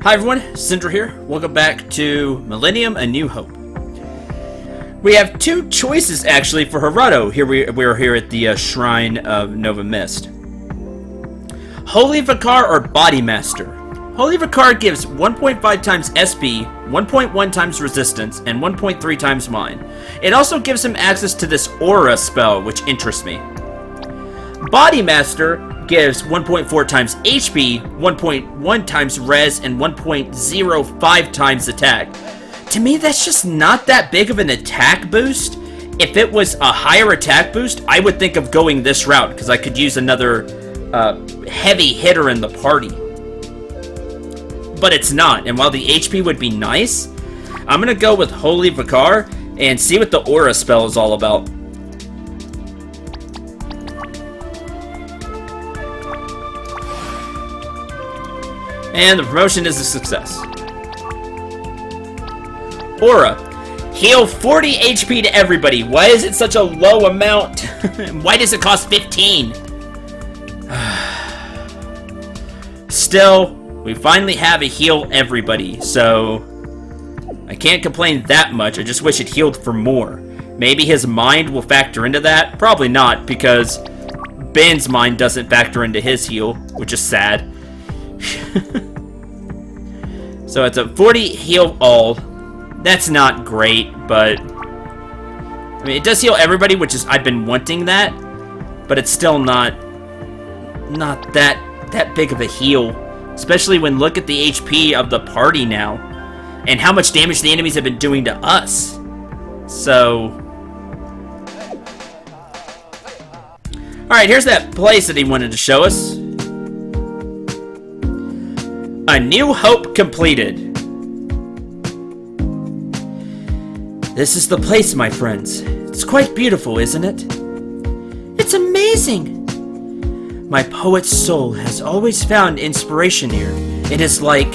Hi everyone, Cendril here. Welcome back to Millennium, A New Hope. We have two choices actually for Gerardo. We're here at the Shrine of Nova Mist. Holy Vicar or Body Master? Holy Vicar gives 1.5 times SP, 1.1 times resistance, and 1.3 times mine. It also gives him access to this aura spell, which interests me. Body Master gives 1.4 times HP, 1.1 times res, and 1.05 times attack. To me, that's just not that big of an attack boost. If it was a higher attack boost, I would think of going this route, because I could use another heavy hitter in the party. But it's not, and while the HP would be nice, I'm going to go with Holy Vicar and see what the aura spell is all about. And the promotion is a success. Aura. Heal 40 HP to everybody. Why is it such a low amount? Why does it cost 15? Still, we finally have a heal everybody, so I can't complain that much. I just wish it healed for more. Maybe his mind will factor into that. Probably not, because Ben's mind doesn't factor into his heal, which is sad. So it's a 40 heal all. That's not great, but I mean, it does heal everybody, which is I've been wanting that, but it's still not that big of a heal, especially when look at the HP of the party now and how much damage the enemies have been doing to us. So all right, here's that place that he wanted to show us. A New Hope completed. This is the place, my friends. It's quite beautiful, isn't it? It's amazing! My poet's soul has always found inspiration here. It is like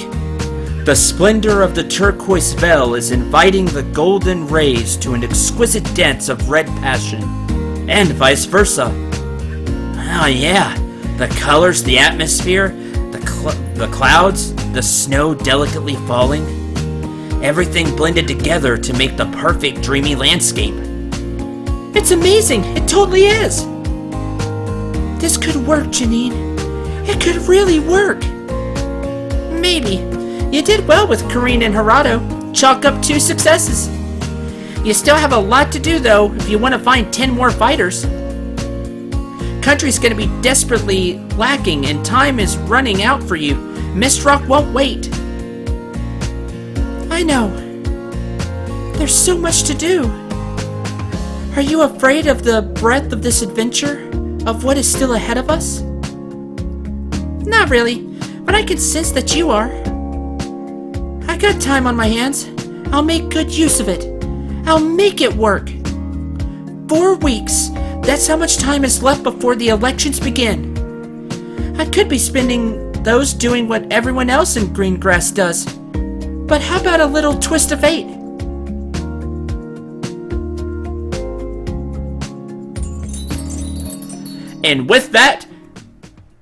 the splendor of the turquoise veil is inviting the golden rays to an exquisite dance of red passion, and vice versa. Oh yeah, the colors, the atmosphere, the clouds, the snow delicately falling. Everything blended together to make the perfect dreamy landscape. It's amazing! It totally is! This could work, Janine. It could really work. Maybe. You did well with Karine and Gerardo. Chalk up 2 successes. You still have a lot to do, though, if you want to find 10 more fighters. Country's gonna be desperately lacking, and time is running out for you. Mistrock won't wait. I know. There's so much to do. Are you afraid of the breadth of this adventure? Of what is still ahead of us? Not really, but I can sense that you are. I got time on my hands. I'll make good use of it. I'll make it work. 4 weeks. That's how much time is left before the elections begin. I could be spending those doing what everyone else in Greengrass does. But how about a little twist of fate? And with that,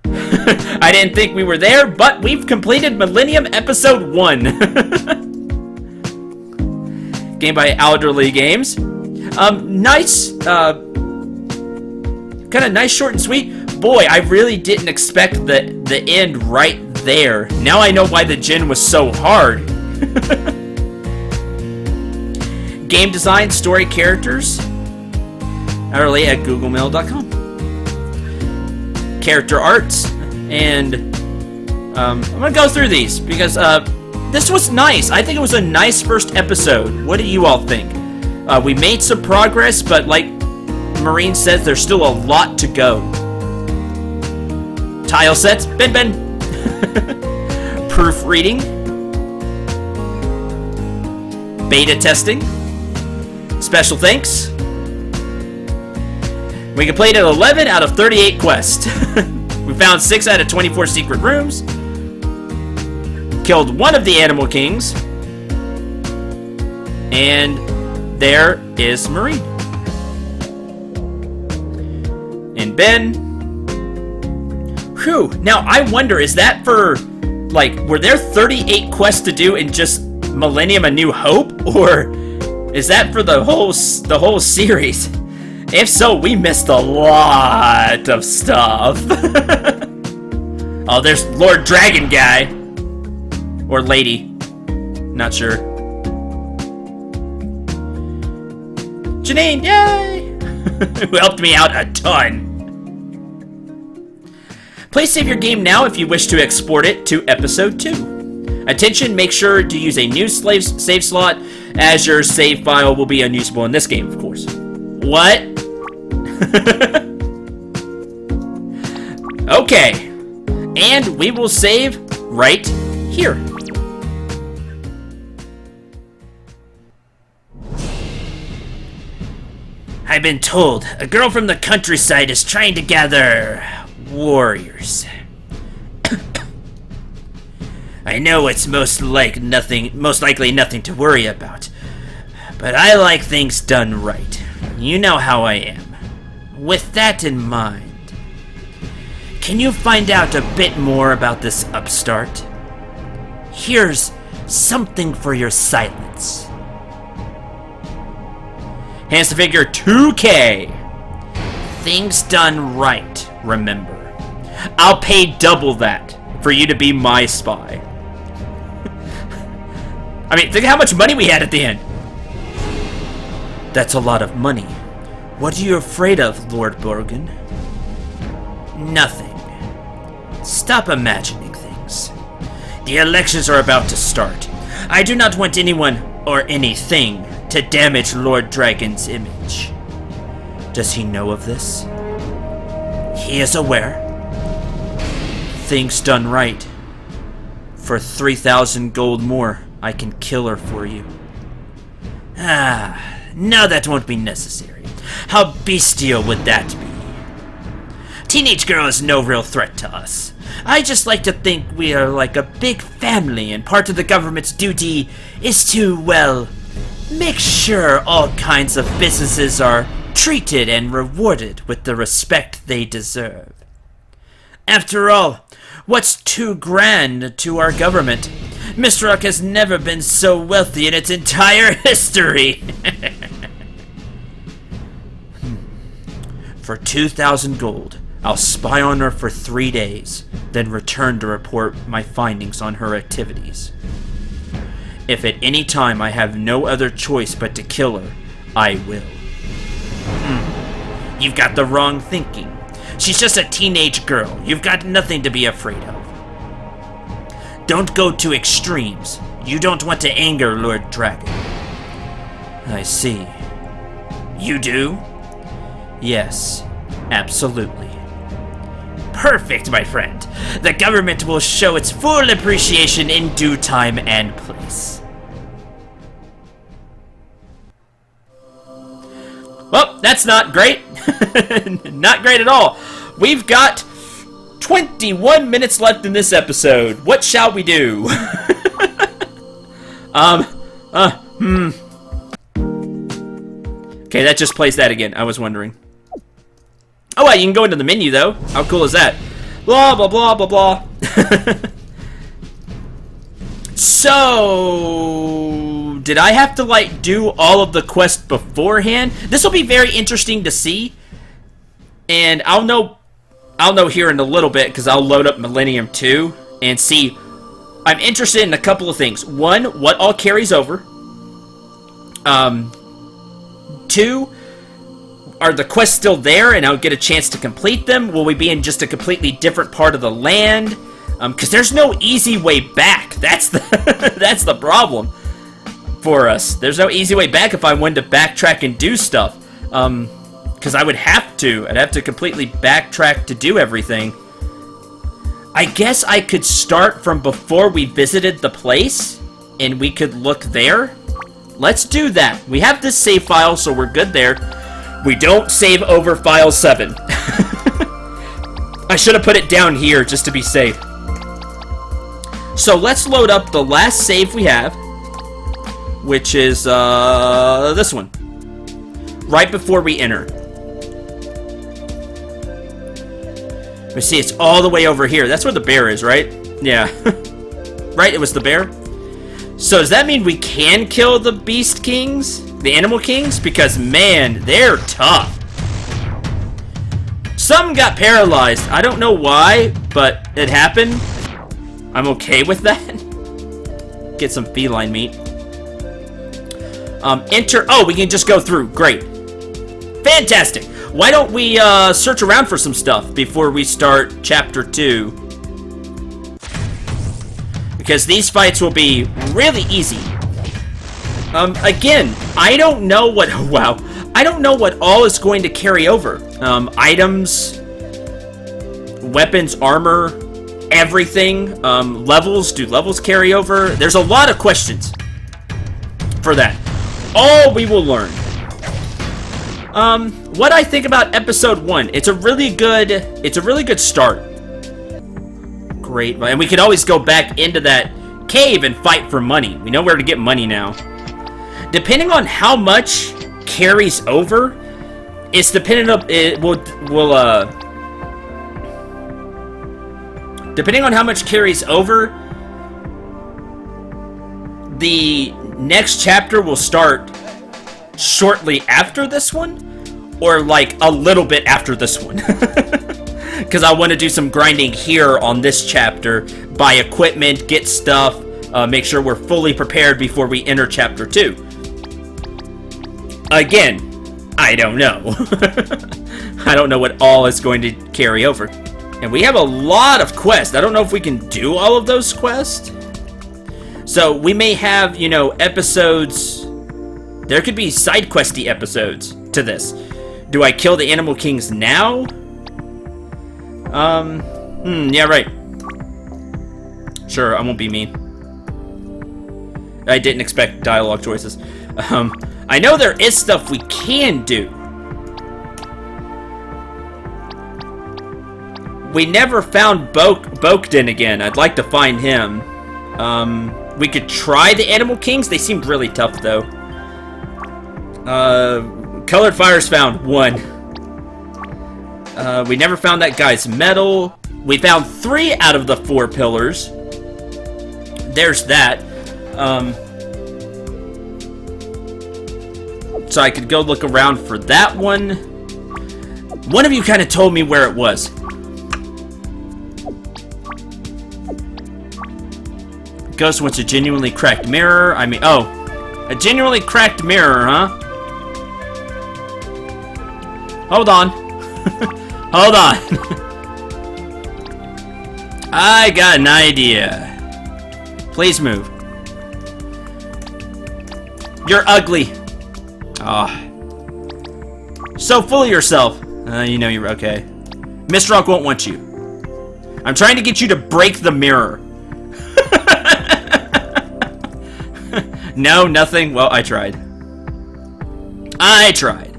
I didn't think we were there, but we've completed Millennium Episode 1. Game by Elderly Games. Nice, kind of nice, short and sweet. Boy, I really didn't expect the end right there. Now I know why the gen was so hard. Game design, story, characters. Hourly at googlemail.com. Character arts, and I'm gonna go through these because this was nice. I think it was a nice first episode. What do you all think? We made some progress, but like Marine says, there's still a lot to go. Tile sets, Ben. Proofreading. Beta testing. Special thanks. We completed 11 out of 38 quests. We found 6 out of 24 secret rooms. Killed 1 of the Animal Kings. And there is Marine. And Ben. Whew. Now, I wonder, is that for Like, were there 38 quests to do in just Millennium: A New Hope? Or is that for the whole series? If so, we missed a lot of stuff. Oh, there's Lord Dragon guy. Or lady. Not sure. Janine, yay! Who helped me out a ton. Please save your game now if you wish to export it to episode 2. Attention, make sure to use a new save slot, as your save file will be unusable in this game, of course. What? Okay. And we will save right here. I've been told a girl from the countryside is trying to gather warriors. I know it's most likely nothing to worry about, but I like things done right. You know how I am. With that in mind, can you find out a bit more about this upstart? Here's something for your silence. Hands to figure 2K. Things done right, remember. I'll pay double that for you to be my spy. I mean, think how much money we had at the end. That's a lot of money. What are you afraid of, Lord Borgen? Nothing. Stop imagining things. The elections are about to start. I do not want anyone or anything to damage Lord Dragon's image. Does he know of this? He is aware. Things done right. For 3,000 gold more, I can kill her for you. No, that won't be necessary. How bestial would that be? Teenage girl is no real threat to us. I just like to think we are like a big family, and part of the government's duty is to, well, make sure all kinds of businesses are treated and rewarded with the respect they deserve. After all, what's too grand to our government? Mistral has never been so wealthy in its entire history. For 2,000 gold, I'll spy on her for 3 days, then return to report my findings on her activities. If at any time I have no other choice but to kill her, I will. You've got the wrong thinking. She's just a teenage girl. You've got nothing to be afraid of. Don't go to extremes. You don't want to anger Lord Dragon. I see. You do? Yes, absolutely. Perfect, my friend. The government will show its full appreciation in due time and place. Well, that's not great. Not great at all. We've got 21 minutes left in this episode. What shall we do? Okay, that just plays that again. I was wondering. Oh, well, you can go into the menu, though. How cool is that? Blah, blah, blah, blah, blah. So, did I have to, like, do all of the quests beforehand? This will be very interesting to see. And I'll know here in a little bit, because I'll load up Millennium 2 and see. I'm interested in a couple of things. One, what all carries over. 2, are the quests still there and I'll get a chance to complete them? Will we be in just a completely different part of the land? Because there's no easy way back. That's the that's the problem for us. There's no easy way back if I wanted to backtrack and do stuff. Because I would have to. I'd have to completely backtrack to do everything. I guess I could start from before we visited the place, and we could look there. Let's do that. We have this save file, so we're good there. We don't save over file 7. I should have put it down here just to be safe. So let's load up the last save we have, which is this one. Right before we enter. We see it's all the way over here. That's where the bear is, right? Yeah. right? It was the bear. So does that mean we can kill the beast kings? The animal kings? Because, man, they're tough. Some got paralyzed. I don't know why, but it happened. I'm okay with that. Get some feline meat. Enter. Oh, we can just go through. Great. Fantastic. Why don't we search around for some stuff before we start chapter 2? Because these fights will be really easy. Again, I don't know what... Wow. I don't know what all is going to carry over. Items, weapons, armor, everything. Levels. Do levels carry over? There's a lot of questions for that. All we will learn. What I think about episode 1. It's a really good start. Great. And we could always go back into that cave and fight for money. We know where to get money now. Depending on how much carries over, it's dependent on depending on how much carries over, the next chapter will start shortly after this one, or like a little bit after this one. Because I want to do some grinding here on this chapter, buy equipment, get stuff, make sure we're fully prepared before we enter chapter 2. Again, I don't know. I don't know what all is going to carry over. And we have a lot of quests. I don't know if we can do all of those quests. So we may have, you know, episodes. There could be side questy episodes to this. Do I kill the animal kings now? Yeah, right. Sure, I won't be mean. I didn't expect dialogue choices. I know there is stuff we can do. We never found Bokden again. I'd like to find him. We could try the animal kings. They seemed really tough, though. Colored fires found 1. We never found that guy's medal. We found 3 out of the 4 pillars. There's that. So I could go look around for that one. One of you kind of told me where it was. Ghost wants a genuinely cracked mirror. I mean, oh. A genuinely cracked mirror, huh? Hold on. Hold on. I got an idea. Please move. You're ugly. Ah. So full of yourself. You know you're okay. Miss Rock won't want you. I'm trying to get you to break the mirror. No, nothing. Well, I tried. I tried.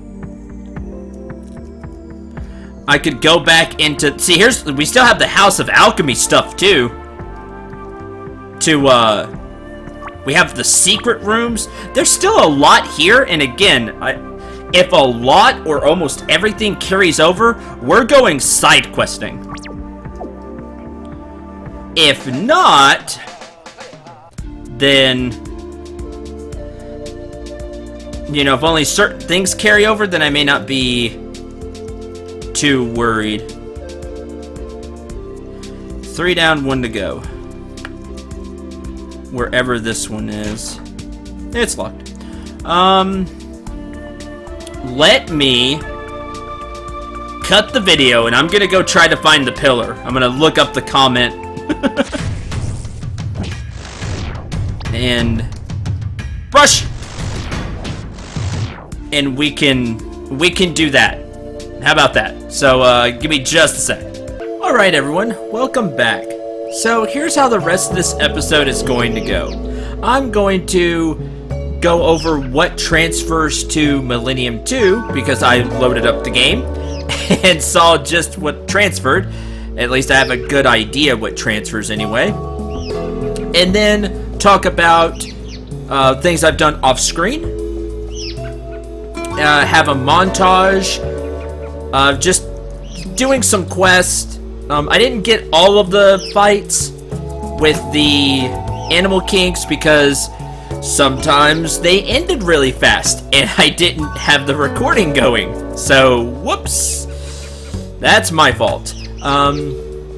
I could go back into... See, here's... We still have the House of Alchemy stuff, too. We have the secret rooms. There's still a lot here, and again, if a lot or almost everything carries over, we're going side questing. If not, then... You know, if only certain things carry over, then I may not be too worried. 3 down, 1 to go. Wherever this one is. It's locked. Let me cut the video, and I'm gonna go try to find the pillar. I'm gonna look up the comment. And... Brush! And we can do that. How about that? So, give me just a sec. Alright, everyone. Welcome back. So, here's how the rest of this episode is going to go. I'm going to go over what transfers to Millennium 2, because I loaded up the game and saw just what transferred. At least I have a good idea what transfers anyway. And then talk about things I've done off screen. Have a montage of just doing some quests. I didn't get all of the fights with the animal kinks because sometimes they ended really fast and I didn't have the recording going. So, whoops. That's my fault.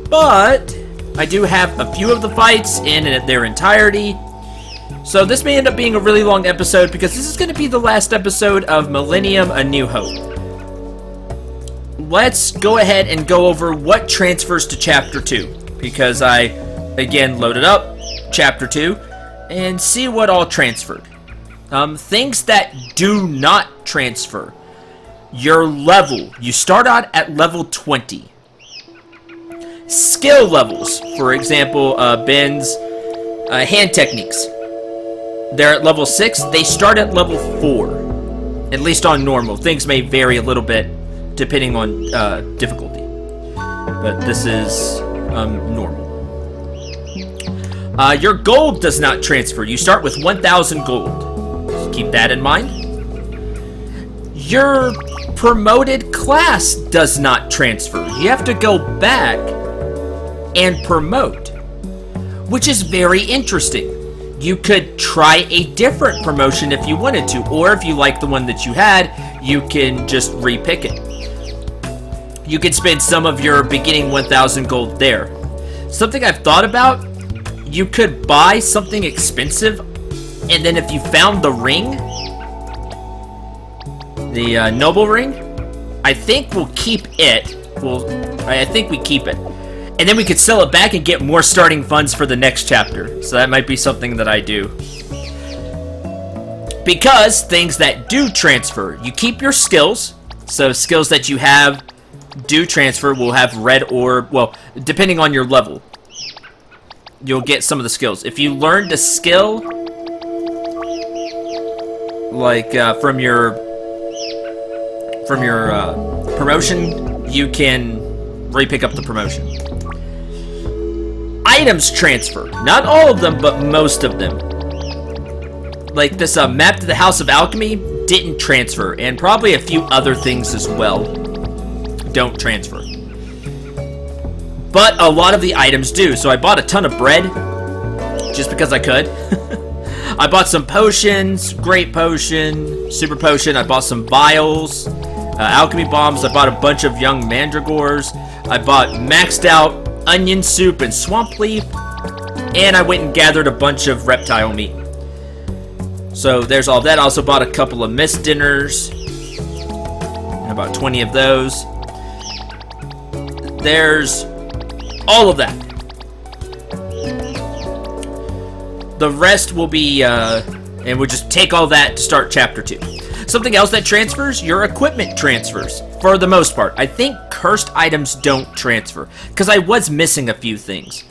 But I do have a few of the fights in their entirety. So this may end up being a really long episode because this is going to be the last episode of Millennium: A New Hope. Let's go ahead and go over what transfers to Chapter 2, because I, again, loaded up Chapter 2 and see what all transferred. Things that do not transfer. Your level. You start out at level 20. Skill levels. For example, Ben's hand techniques. They're at level 6. They start at level 4. At least on normal. Things may vary a little bit depending on difficulty. But this is normal. Your gold does not transfer. You start with 1,000 gold. So keep that in mind. Your promoted class does not transfer. You have to go back and promote, which is very interesting. You could try a different promotion if you wanted to, or if you like the one that you had, you can just repick it. You can spend some of your beginning 1,000 gold there. Something I've thought about, you could buy something expensive, and then if you found the ring, the noble ring, I think we'll keep it. I think we keep it. And then we could sell it back and get more starting funds for the next chapter. So that might be something that I do. Because things that do transfer, you keep your skills. So skills that you have do transfer will have red orb. Well, depending on your level, you'll get some of the skills. If you learned a skill, like from your promotion, you can re-pick up the promotion. Items transfer. Not all of them, but most of them. Like this map to the House of Alchemy didn't transfer, and probably a few other things as well don't transfer. But a lot of the items do, so I bought a ton of bread just because I could. I bought some potions, great potion, super potion. I bought some vials, alchemy bombs. I bought a bunch of young mandragores. I bought maxed out onion soup and swamp leaf, and I went and gathered a bunch of reptile meat. So there's all that. I also bought a couple of mist dinners, about 20 of those. There's all of that. The rest will be, and we'll just take all that to start chapter 2. Something else that transfers, your equipment transfers, for the most part. I think cursed items don't transfer, because I was missing a few things.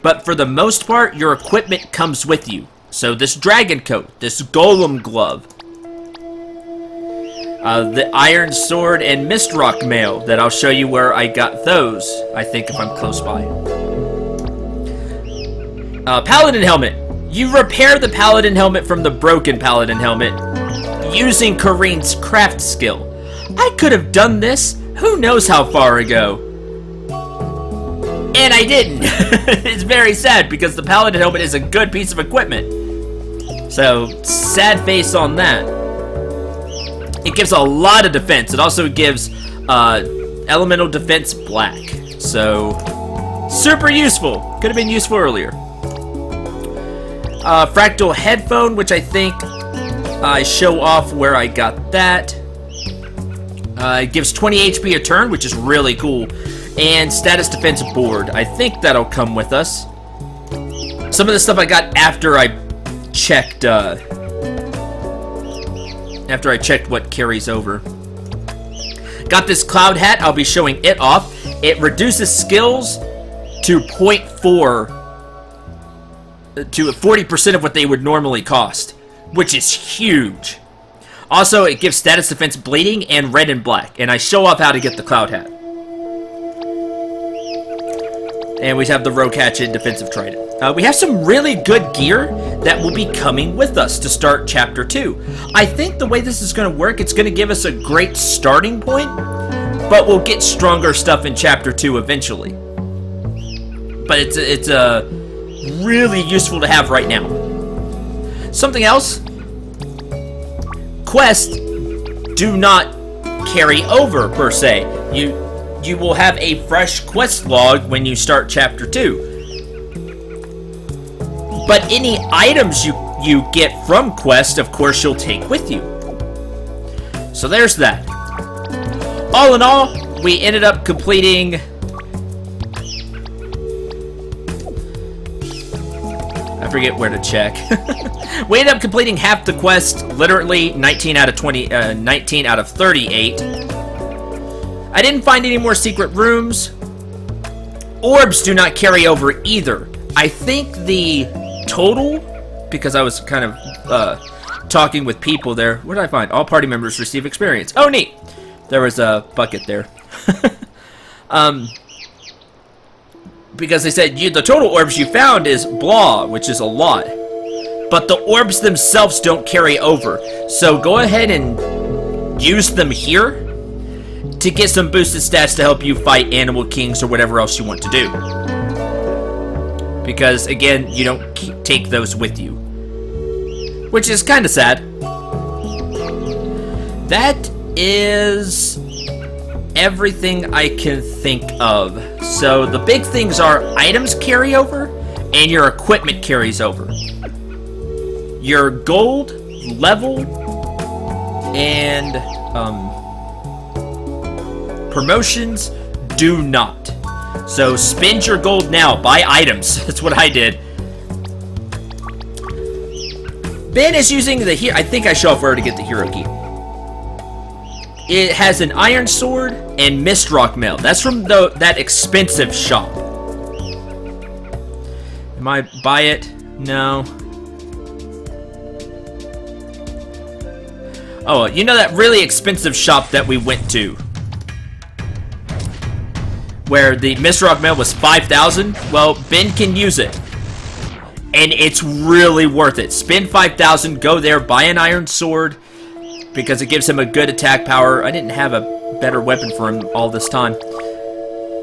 But for the most part, your equipment comes with you. So this dragon coat, this golem glove, the iron sword and mist rock mail that I'll show you where I got those, I think, if I'm close by. Paladin helmet. You repair the paladin helmet from the broken paladin helmet using Kareen's craft skill. I could have done this who knows how far ago. And I didn't. It's very sad because the paladin helmet is a good piece of equipment. So, sad face on that. It gives a lot of defense. It also gives elemental defense black. So, super useful. Could have been useful earlier. Fractal headphone, which I think I show off where I got that. It gives 20 HP a turn, which is really cool. And status defense board. I think that'll come with us. Some of the stuff I got after I checked what carries over. Got this cloud hat. I'll be showing it off. It reduces skills to 0.4 to 40% of what they would normally cost, which is huge. Also, it gives status defense bleeding and red and black, and I show off how to get the cloud hat. And we have the rogue hatchet defensive trident. We have some really good gear that will be coming with us to start chapter 2. I think the way this is going to work, it's going to give us a great starting point, but we'll get stronger stuff in chapter 2 eventually. But it's a really useful to have right now. Something else, quests do not carry over per se. You will have a fresh quest log when you start chapter 2. But any items you get from quest, of course, you'll take with you. So there's that. All in all, we ended up completing... I forget where to check. We ended up completing half the quest, literally 19 out of 38. I didn't find any more secret rooms. Orbs do not carry over either. I think the total, because I was kind of talking with people there. What did I find? All party members receive experience. Oh, neat. There was a bucket there. Because they said the total orbs you found is blah, which is a lot. But the orbs themselves don't carry over. So go ahead and use them here to get some boosted stats to help you fight animal kings or whatever else you want to do. Because, again, you don't take those with you. Which is kind of sad. That is everything I can think of. So, the big things are items carry over, and your equipment carries over. Your gold, level, and promotions do not. So spend your gold now, buy items. That's what I did. Ben is using the hero. I think I show off where to get the hero key. It has an iron sword and mist rock mail. That's from that expensive shop. Am I buy it? No. Oh, you know that really expensive shop that we went to? Where the mist rock mail was 5,000? Well, Ben can use it. And it's really worth it. Spend 5,000, go there, buy an iron sword, because it gives him a good attack power. I didn't have a better weapon for him all this time.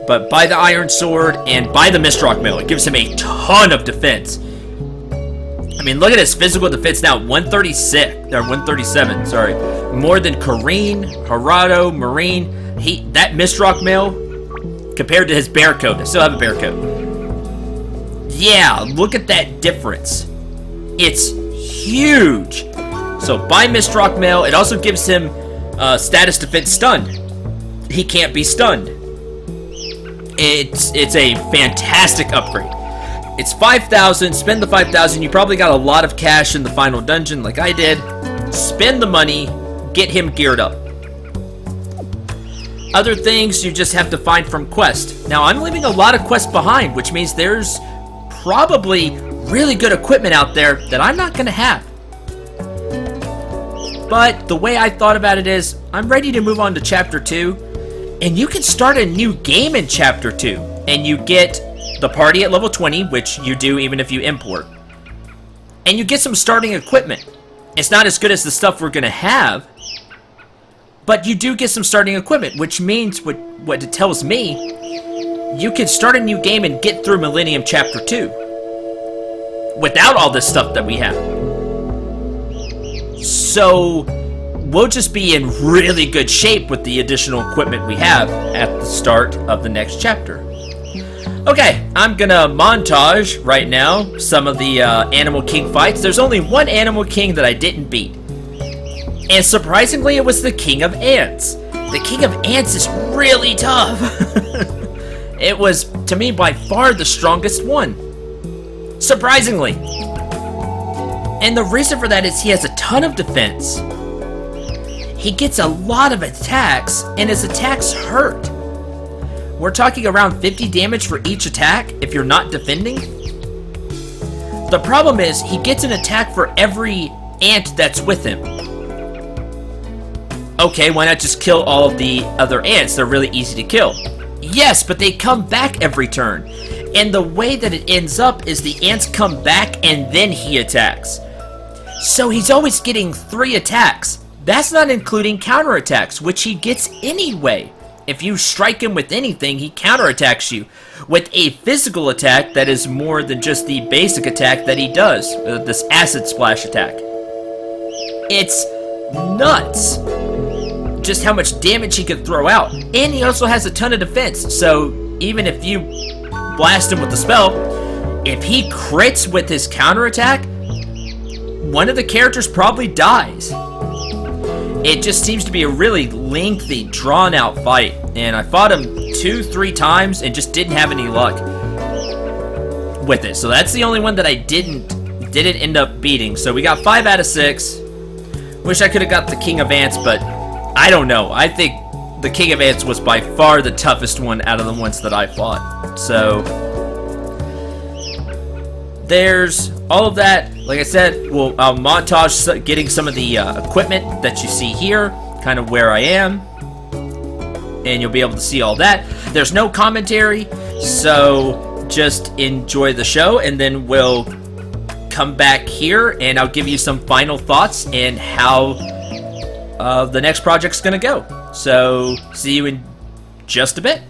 But buy the iron sword and buy the mist rock mail. It gives him a ton of defense. I mean, look at his physical defense now, 136, or 137, sorry. More than Kareen, Harado, Marine. That mist rock mail, compared to his bear coat. I still have a bear coat. Yeah, look at that difference. It's huge. So buy mist rock mail. It also gives him status defense stunned. He can't be stunned. It's a fantastic upgrade. It's 5,000. Spend the 5,000. You probably got a lot of cash in the final dungeon like I did. Spend the money. Get him geared up. Other things you just have to find from quest. Now, I'm leaving a lot of quests behind, which means there's probably really good equipment out there that I'm not going to have. But the way I thought about it is, I'm ready to move on to Chapter 2, and you can start a new game in Chapter 2, and you get the party at level 20, which you do even if you import. And you get some starting equipment. It's not as good as the stuff we're going to have, but you do get some starting equipment, which means what it tells me, you can start a new game and get through Millennium Chapter 2. Without all this stuff that we have. So, we'll just be in really good shape with the additional equipment we have at the start of the next chapter. Okay, I'm gonna montage right now some of the Animal King fights. There's only one Animal King that I didn't beat. And surprisingly, it was the King of Ants. The King of Ants is really tough. It was, to me, by far the strongest one. Surprisingly. And the reason for that is he has a ton of defense. He gets a lot of attacks, and his attacks hurt. We're talking around 50 damage for each attack if you're not defending. The problem is, he gets an attack for every ant that's with him. Okay, why not just kill all of the other ants? They're really easy to kill. Yes, but they come back every turn. And the way that it ends up is the ants come back and then he attacks. So he's always getting 3 attacks. That's not including counterattacks, which he gets anyway if you strike him with anything, he counterattacks you with a physical attack that is more than just the basic attack that he does, this acid splash attack. It's nuts just how much damage he can throw out. And he also has a ton of defense, so even if you blast him with the spell, if he crits with his counterattack, one of the characters probably dies. It just seems to be a really lengthy, drawn-out fight, and I fought him 2-3 times and just didn't have any luck with it. So that's the only one that I didn't end up beating. So we got 5 out of 6. Wish I could have got the King of Ants, but I don't know. I think the King of Ants was by far the toughest one out of the ones that I fought. So there's all of that. Like I said, I'll montage getting some of the equipment that you see here, kind of where I am, and you'll be able to see all that. There's no commentary, so just enjoy the show, and then we'll come back here, and I'll give you some final thoughts and how the next project's gonna go. So, see you in just a bit.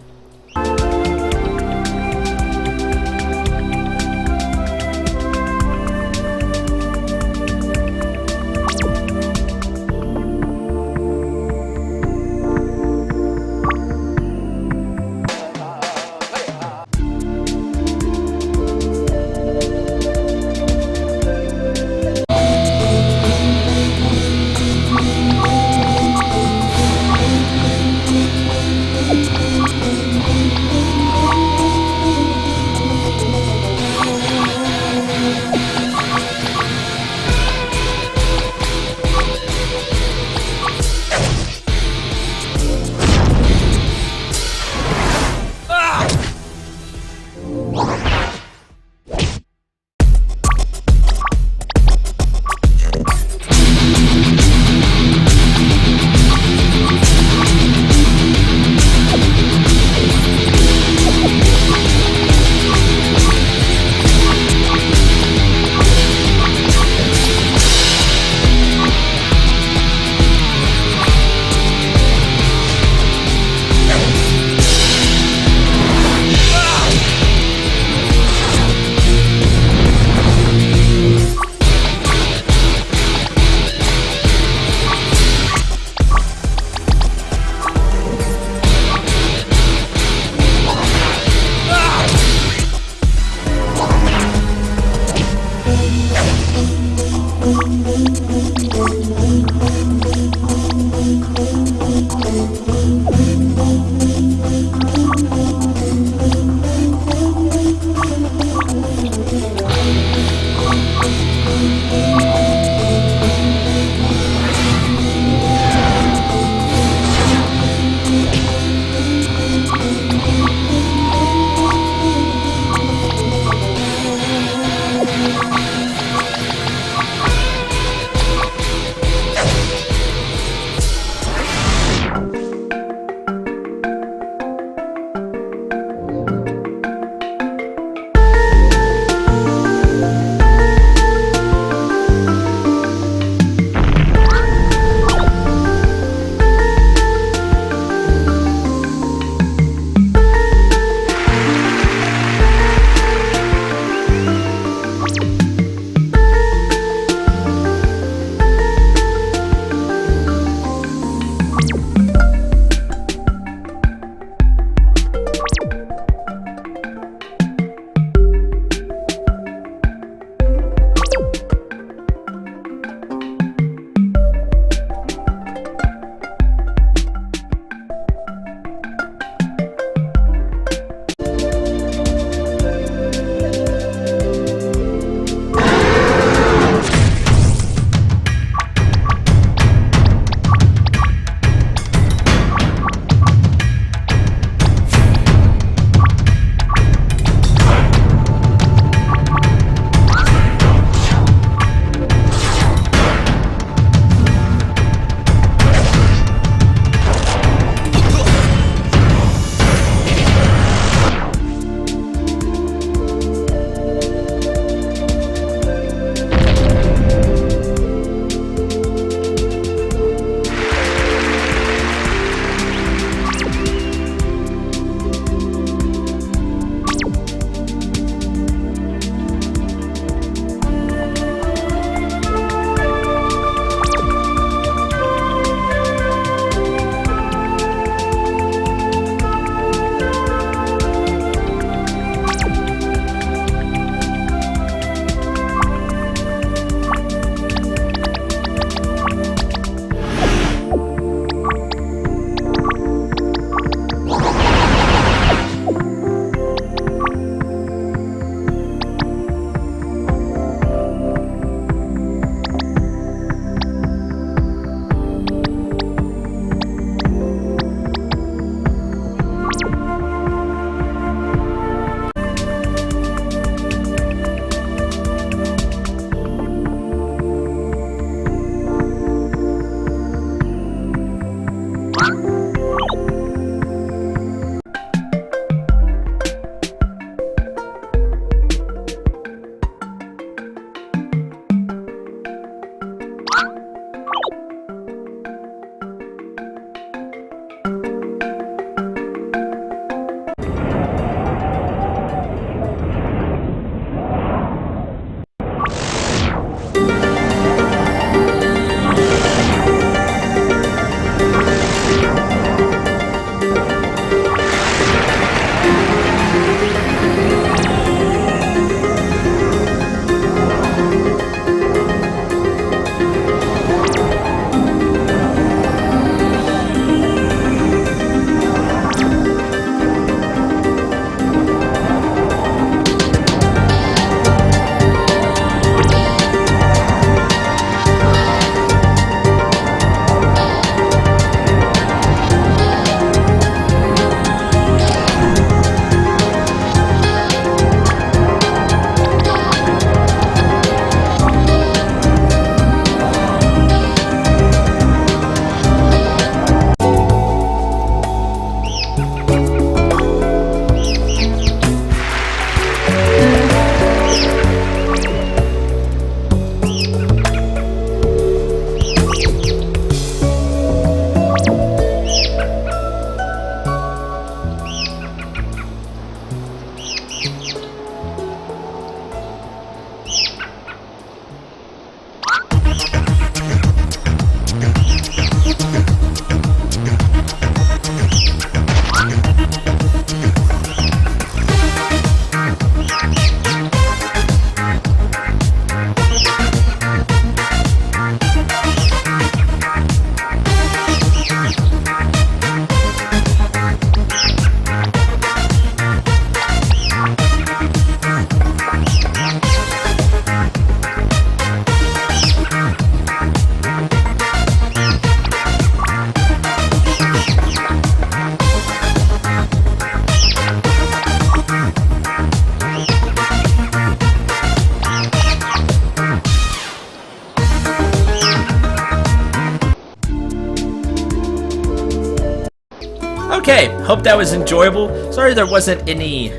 Okay, hope that was enjoyable. Sorry there wasn't any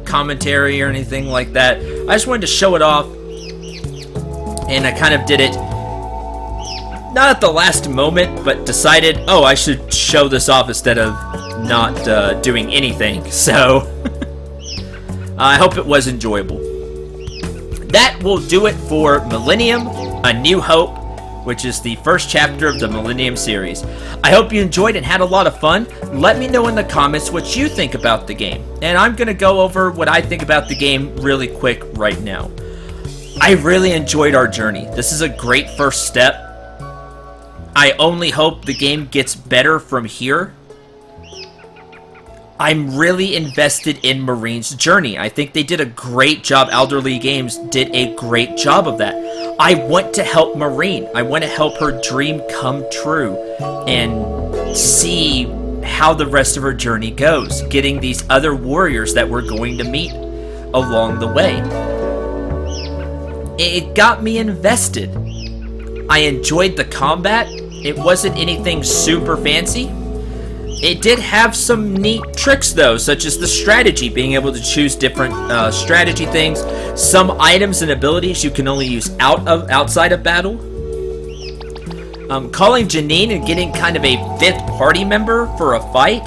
commentary or anything like that. I just wanted to show it off, and I kind of did it not at the last moment, but decided, oh, I should show this off instead of not doing anything. So I hope it was enjoyable. That will do it for Millennium, A New Hope, which is the first chapter of the Millennium series. I hope you enjoyed and had a lot of fun. Let me know in the comments what you think about the game. And I'm going to go over what I think about the game really quick right now. I really enjoyed our journey. This is a great first step. I only hope the game gets better from here. I'm really invested in Marine's journey. I think they did a great job. Elderly Games did a great job of that. I want to help Marine. I want to help her dream come true and see how the rest of her journey goes, getting these other warriors that we're going to meet along the way. It got me invested. I enjoyed the combat. It wasn't anything super fancy. It did have some neat tricks though, such as the strategy, being able to choose different strategy things. Some items and abilities you can only use outside of battle. Calling Janine and getting kind of a 5th party member for a fight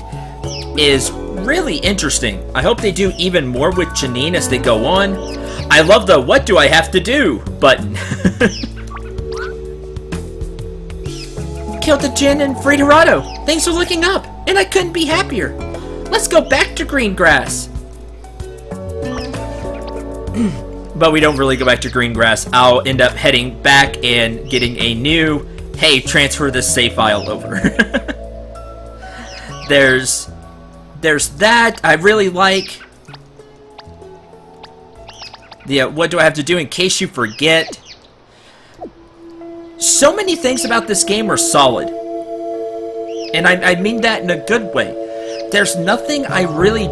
is really interesting. I hope they do even more with Janine as they go on. I love the "what do I have to do" button. Killed the Jinn and freed Hirado. Things are looking up, and I couldn't be happier. Let's go back to green grass. But we don't really go back to green grass. I'll end up heading back and getting a new, hey, transfer this save file over. There's that. I really like the what do I have to do in case you forget. So many things about this game are solid. And I mean that in a good way. There's nothing I really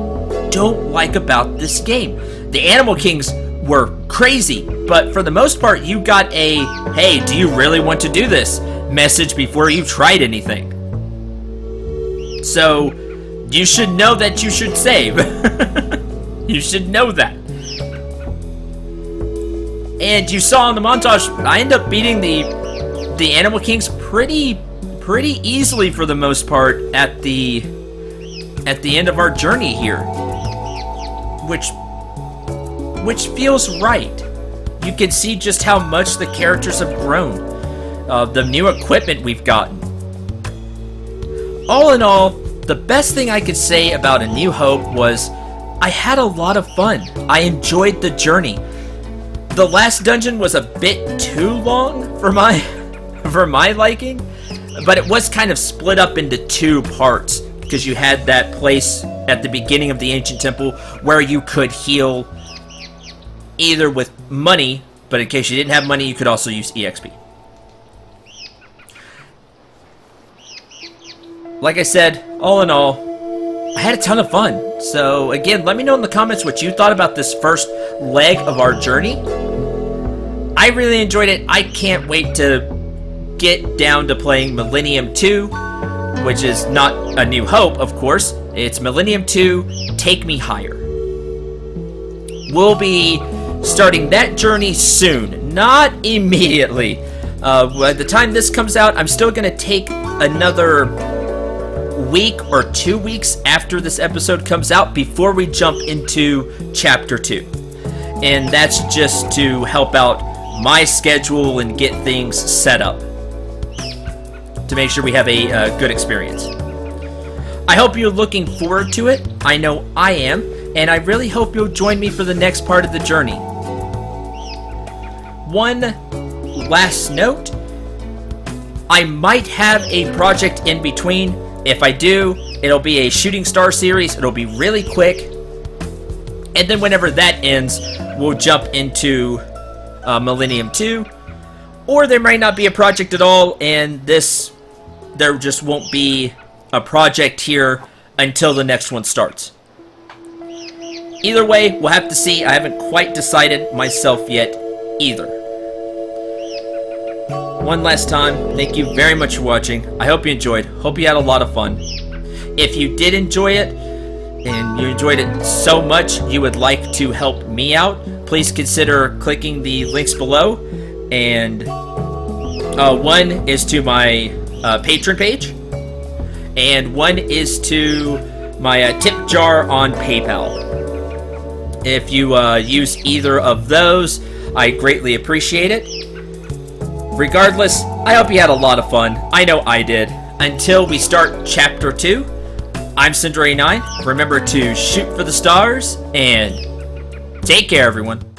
don't like about this game. The Animal Kings were crazy, but for the most part, you got a, hey, do you really want to do this message before you've tried anything. So, you should know that you should save. You should know that. And you saw in the montage, I end up beating the Animal Kings pretty easily for the most part at the end of our journey here, which feels right. You can see just how much the characters have grown, the new equipment we've gotten. All in all, the best thing I could say about A New Hope was I had a lot of fun. I enjoyed the journey. The last dungeon was a bit too long for my liking, but it was kind of split up into 2 parts because you had that place at the beginning of the ancient temple where you could heal either with money, but in case you didn't have money, you could also use EXP. Like I said, all in all, I had a ton of fun. So again, let me know in the comments what you thought about this first leg of our journey. I really enjoyed it. I can't wait to get down to playing Millennium 2, which is not A New Hope, of course. It's Millennium 2, Take Me Higher. We'll be starting that journey soon, not immediately. By the time this comes out, I'm still going to take another week or 2 weeks after this episode comes out before we jump into Chapter 2. And that's just to help out my schedule and get things set up to make sure we have a good experience. I hope you're looking forward to it. I know I am, and I really hope you'll join me for the next part of the journey. One last note, I might have a project in between. If I do, it'll be a Shooting Star series. It'll be really quick. And then whenever that ends, we'll jump into Millennium 2. Or there might not be a project at all, and there just won't be a project here until the next one starts. Either way, we'll have to see. I haven't quite decided myself yet either. One last time, thank you very much for watching. I hope you enjoyed. Hope you had a lot of fun. If you did enjoy it, and you enjoyed it so much you would like to help me out, please consider clicking the links below. And one is to my patron page, and one is to my tip jar on PayPal. If you use either of those, I greatly appreciate it. Regardless, I hope you had a lot of fun. I know I did. Until we start Chapter 2, I'm Cendril. Remember to shoot for the stars, and take care, everyone.